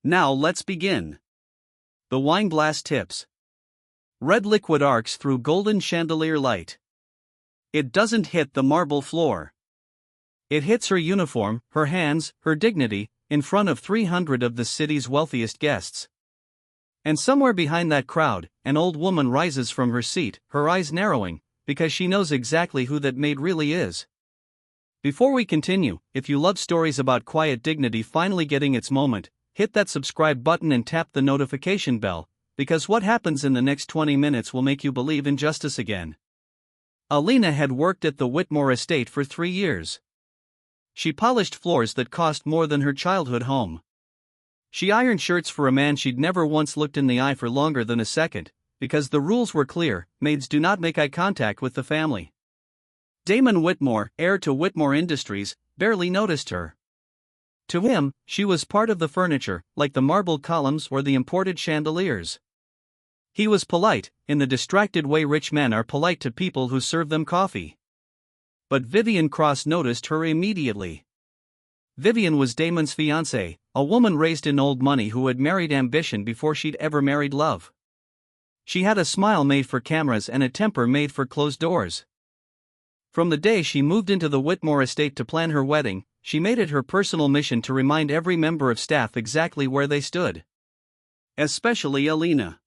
Now let's begin. The wine glass tips. Red liquid arcs through golden chandelier light. It doesn't hit the marble floor. It hits her uniform, her hands, her dignity, in front of 300 of the city's wealthiest guests. And somewhere behind that crowd, an old woman rises from her seat, her eyes narrowing, because she knows exactly who that maid really is. Before we continue, if you love stories about quiet dignity finally getting its moment, hit that subscribe button and tap the notification bell, because what happens in the next 20 minutes will make you believe in justice again. Alina had worked at the Whitmore estate for 3 years. She polished floors that cost more than her childhood home. She ironed shirts for a man she'd never once looked in the eye for longer than a second, because the rules were clear: maids do not make eye contact with the family. Damon Whitmore, heir to Whitmore Industries, barely noticed her. To him, she was part of the furniture, like the marble columns or the imported chandeliers. He was polite, in the distracted way rich men are polite to people who serve them coffee. But Vivian Cross noticed her immediately. Vivian was Damon's fiancée, a woman raised in old money who had married ambition before she'd ever married love. She had a smile made for cameras and a temper made for closed doors. From the day she moved into the Whitmore estate to plan her wedding, she made it her personal mission to remind every member of staff exactly where they stood. Especially Alina.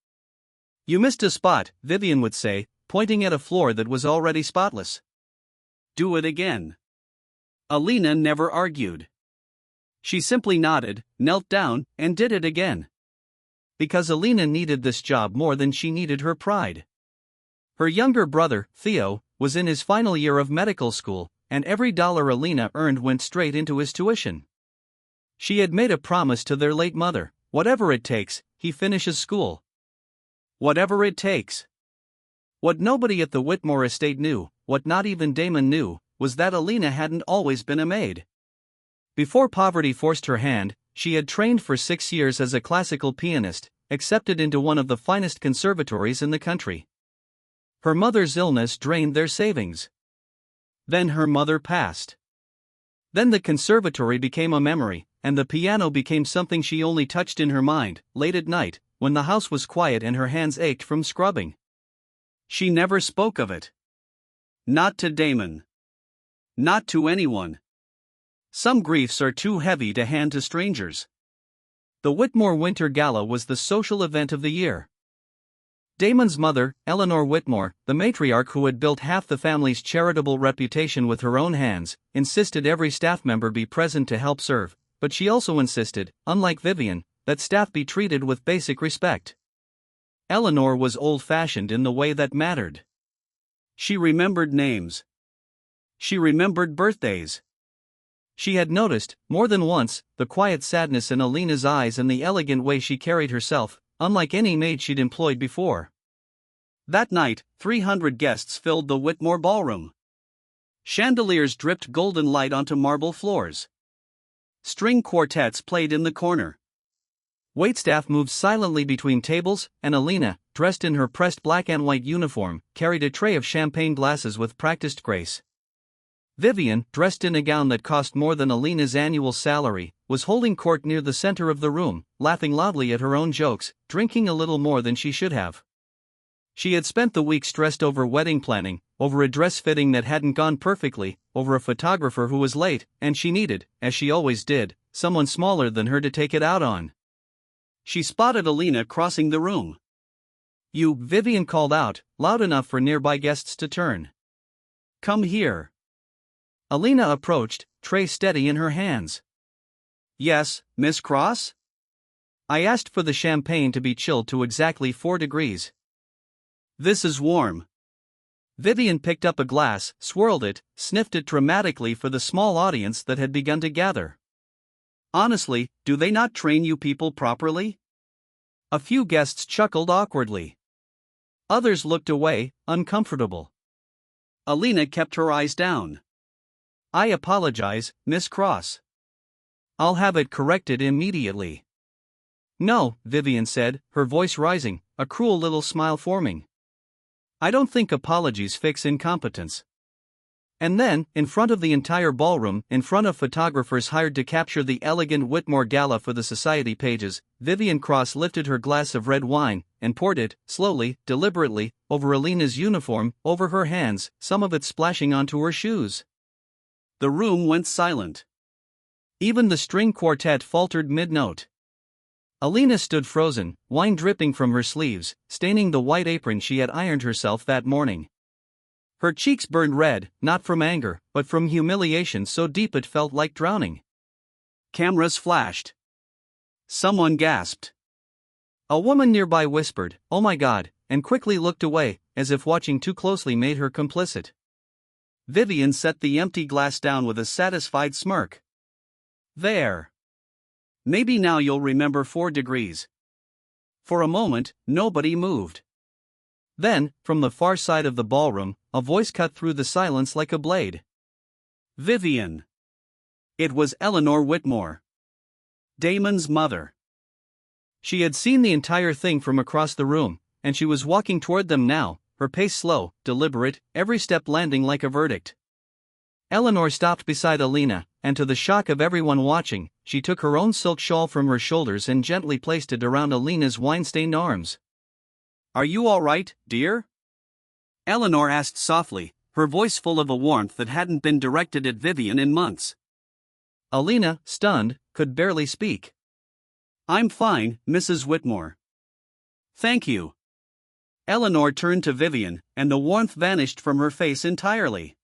"You missed a spot," Vivian would say, pointing at a floor that was already spotless. "Do it again." Alina never argued. She simply nodded, knelt down, and did it again. Because Alina needed this job more than she needed her pride. Her younger brother, Theo, was in his final year of medical school, and every dollar Alina earned went straight into his tuition. She had made a promise to their late mother: whatever it takes, he finishes school. Whatever it takes. What nobody at the Whitmore estate knew, what not even Damon knew, was that Alina hadn't always been a maid. Before poverty forced her hand, she had trained for 6 years as a classical pianist, accepted into one of the finest conservatories in the country. Her mother's illness drained their savings. Then her mother passed. Then the conservatory became a memory, and the piano became something she only touched in her mind, late at night, when the house was quiet and her hands ached from scrubbing. She never spoke of it. Not to Damon. Not to anyone. Some griefs are too heavy to hand to strangers. The Whitmore Winter Gala was the social event of the year. Damon's mother, Eleanor Whitmore, the matriarch who had built half the family's charitable reputation with her own hands, insisted every staff member be present to help serve, but she also insisted, unlike Vivian, that staff be treated with basic respect. Eleanor was old-fashioned in the way that mattered. She remembered names. She remembered birthdays. She had noticed, more than once, the quiet sadness in Alina's eyes and the elegant way she carried herself, unlike any maid she'd employed before. That night, 300 guests filled the Whitmore ballroom. Chandeliers dripped golden light onto marble floors. String quartets played in the corner. Waitstaff moved silently between tables, and Alina, dressed in her pressed black and white uniform, carried a tray of champagne glasses with practiced grace. Vivian, dressed in a gown that cost more than Alina's annual salary, was holding court near the center of the room, laughing loudly at her own jokes, drinking a little more than she should have. She had spent the week stressed over wedding planning, over a dress fitting that hadn't gone perfectly, over a photographer who was late, and she needed, as she always did, someone smaller than her to take it out on. She spotted Alina crossing the room. "You," Vivian called out, loud enough for nearby guests to turn. "Come here." Alina approached, tray steady in her hands. "Yes, Miss Cross?" "I asked for the champagne to be chilled to exactly 4 degrees. This is warm." Vivian picked up a glass, swirled it, sniffed it dramatically for the small audience that had begun to gather. "Honestly, do they not train you people properly?" A few guests chuckled awkwardly. Others looked away, uncomfortable. Alina kept her eyes down. "I apologize, Miss Cross. I'll have it corrected immediately." "No," Vivian said, her voice rising, a cruel little smile forming. "I don't think apologies fix incompetence." And then, in front of the entire ballroom, in front of photographers hired to capture the elegant Whitmore Gala for the society pages, Vivian Cross lifted her glass of red wine and poured it, slowly, deliberately, over Alina's uniform, over her hands, some of it splashing onto her shoes. The room went silent. Even the string quartet faltered mid-note. Alina stood frozen, wine dripping from her sleeves, staining the white apron she had ironed herself that morning. Her cheeks burned red, not from anger, but from humiliation so deep it felt like drowning. Cameras flashed. Someone gasped. A woman nearby whispered, "Oh my God," and quickly looked away, as if watching too closely made her complicit. Vivian set the empty glass down with a satisfied smirk. There. Maybe now you'll remember 4 degrees. For a moment, nobody moved. Then, from the far side of the ballroom, a voice cut through the silence like a blade. Vivian. It was Eleanor Whitmore, Damon's mother. She had seen the entire thing from across the room, and she was walking toward them now, her pace slow, deliberate, every step landing like a verdict. Eleanor stopped beside Alina, and to the shock of everyone watching, she took her own silk shawl from her shoulders and gently placed it around Alina's wine-stained arms. "Are you all right, dear?" Eleanor asked softly, her voice full of a warmth that hadn't been directed at Vivian in months. Alina, stunned, could barely speak. "I'm fine, Mrs. Whitmore. Thank you." Eleanor turned to Vivian, and the warmth vanished from her face entirely.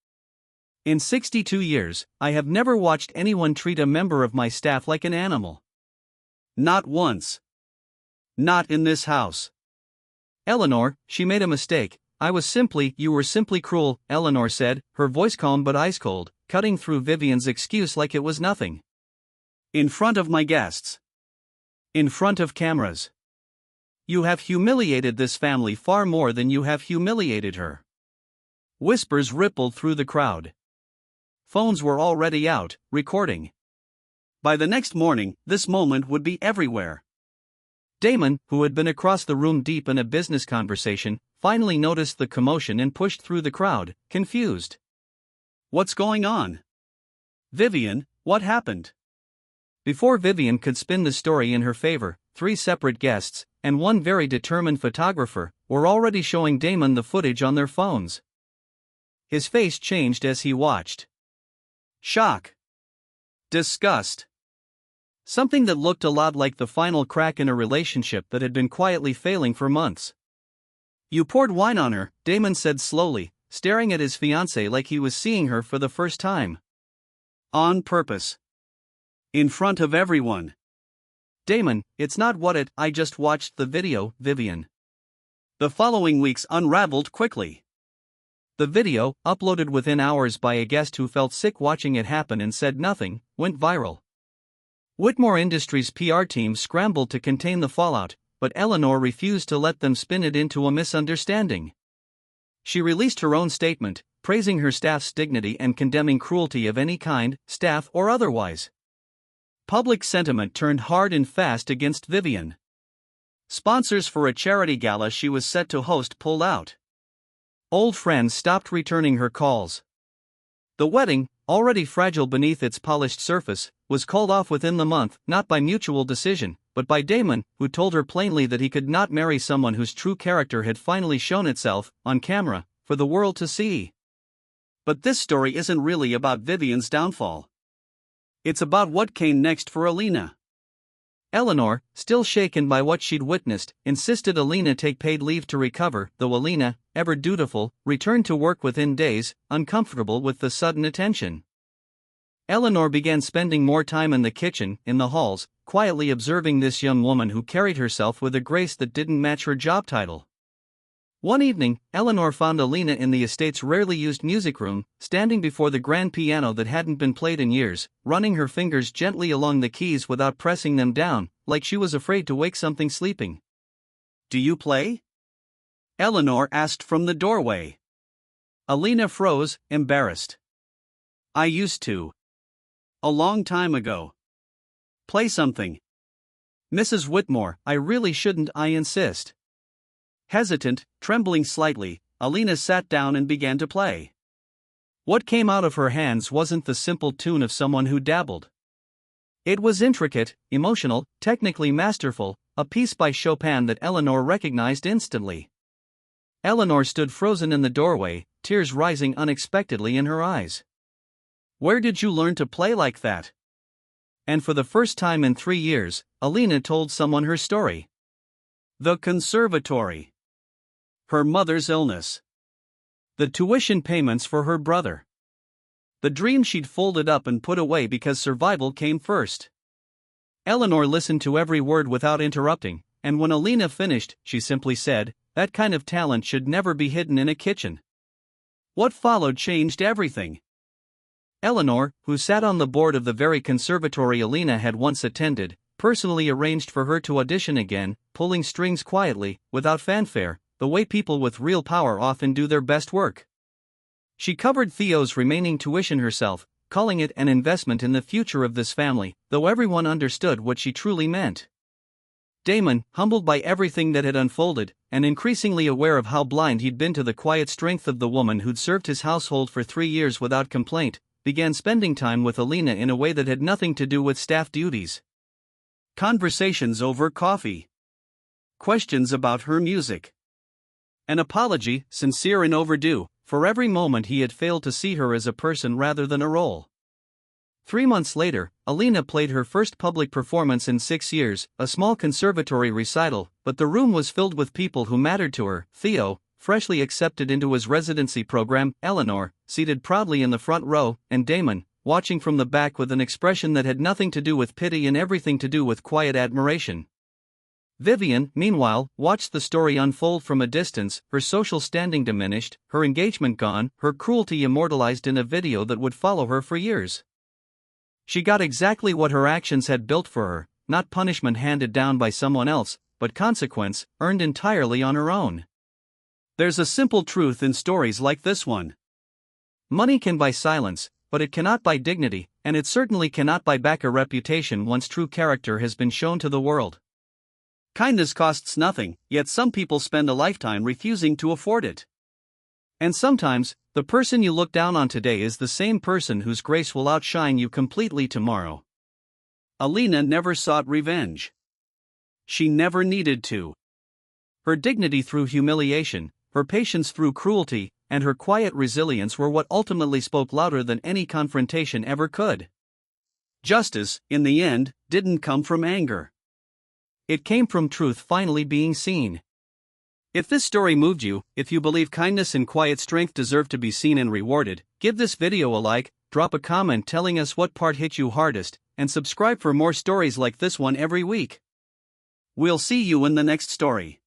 "In 62 years, I have never watched anyone treat a member of my staff like an animal. Not once. Not in this house." "Eleanor, she made a mistake. You were simply cruel," Eleanor said, her voice calm but ice cold, cutting through Vivian's excuse like it was nothing. "In front of my guests. In front of cameras. You have humiliated this family far more than you have humiliated her." Whispers rippled through the crowd. Phones were already out, recording. By the next morning, this moment would be everywhere. Damon, who had been across the room deep in a business conversation, finally noticed the commotion and pushed through the crowd, confused. "What's going on? Vivian, what happened?" Before Vivian could spin the story in her favor, 3 separate guests, and 1 very determined photographer, were already showing Damon the footage on their phones. His face changed as he watched. Shock. Disgust. Something that looked a lot like the final crack in a relationship that had been quietly failing for months. "You poured wine on her," Damon said slowly, staring at his fiancée like he was seeing her for the first time. "On purpose. In front of everyone." "Damon, it's not what it. I just watched the video, Vivian." The following weeks unraveled quickly. The video, uploaded within hours by a guest who felt sick watching it happen and said nothing, went viral. Whitmore Industries' PR team scrambled to contain the fallout, but Eleanor refused to let them spin it into a misunderstanding. She released her own statement, praising her staff's dignity and condemning cruelty of any kind, staff or otherwise. Public sentiment turned hard and fast against Vivian. Sponsors for a charity gala she was set to host pulled out. Old friends stopped returning her calls. The wedding, already fragile beneath its polished surface, was called off within the month, not by mutual decision, but by Damon, who told her plainly that he could not marry someone whose true character had finally shown itself, on camera, for the world to see. But this story isn't really about Vivian's downfall. It's about what came next for Alina. Eleanor, still shaken by what she'd witnessed, insisted Alina take paid leave to recover, though Alina, ever dutiful, returned to work within days, uncomfortable with the sudden attention. Eleanor began spending more time in the kitchen, in the halls, quietly observing this young woman who carried herself with a grace that didn't match her job title. One evening, Eleanor found Alina in the estate's rarely used music room, standing before the grand piano that hadn't been played in years, running her fingers gently along the keys without pressing them down, like she was afraid to wake something sleeping. "Do you play?" Eleanor asked from the doorway. Alina froze, embarrassed. "I used to. A long time ago." "Play something." "Mrs. Whitmore, I really shouldn't, I insist." Hesitant, trembling slightly, Alina sat down and began to play. What came out of her hands wasn't the simple tune of someone who dabbled. It was intricate, emotional, technically masterful, a piece by Chopin that Eleanor recognized instantly. Eleanor stood frozen in the doorway, tears rising unexpectedly in her eyes. "Where did you learn to play like that?" And for the first time in 3 years, Alina told someone her story. The conservatory. Her mother's illness. The tuition payments for her brother. The dream she'd folded up and put away because survival came first. Eleanor listened to every word without interrupting, and when Alina finished, she simply said, "That kind of talent should never be hidden in a kitchen." What followed changed everything. Eleanor, who sat on the board of the very conservatory Alina had once attended, personally arranged for her to audition again, pulling strings quietly, without fanfare, the way people with real power often do their best work. She covered Theo's remaining tuition herself, calling it an investment in the future of this family, though everyone understood what she truly meant. Damon, humbled by everything that had unfolded, and increasingly aware of how blind he'd been to the quiet strength of the woman who'd served his household for 3 years without complaint, began spending time with Alina in a way that had nothing to do with staff duties. Conversations over coffee. Questions about her music. An apology, sincere and overdue, for every moment he had failed to see her as a person rather than a role. 3 months later, Alina played her first public performance in 6 years, a small conservatory recital, but the room was filled with people who mattered to her: Theo, freshly accepted into his residency program, Eleanor, seated proudly in the front row, and Damon, watching from the back with an expression that had nothing to do with pity and everything to do with quiet admiration. Vivian, meanwhile, watched the story unfold from a distance, her social standing diminished, her engagement gone, her cruelty immortalized in a video that would follow her for years. She got exactly what her actions had built for her, not punishment handed down by someone else, but consequence, earned entirely on her own. There's a simple truth in stories like this one. Money can buy silence, but it cannot buy dignity, and it certainly cannot buy back a reputation once true character has been shown to the world. Kindness costs nothing, yet some people spend a lifetime refusing to afford it. And sometimes, the person you look down on today is the same person whose grace will outshine you completely tomorrow. Alina never sought revenge. She never needed to. Her dignity through humiliation, her patience through cruelty, and her quiet resilience were what ultimately spoke louder than any confrontation ever could. Justice, in the end, didn't come from anger. It came from truth finally being seen. If this story moved you, if you believe kindness and quiet strength deserve to be seen and rewarded, give this video a like, drop a comment telling us what part hit you hardest, and subscribe for more stories like this one every week. We'll see you in the next story.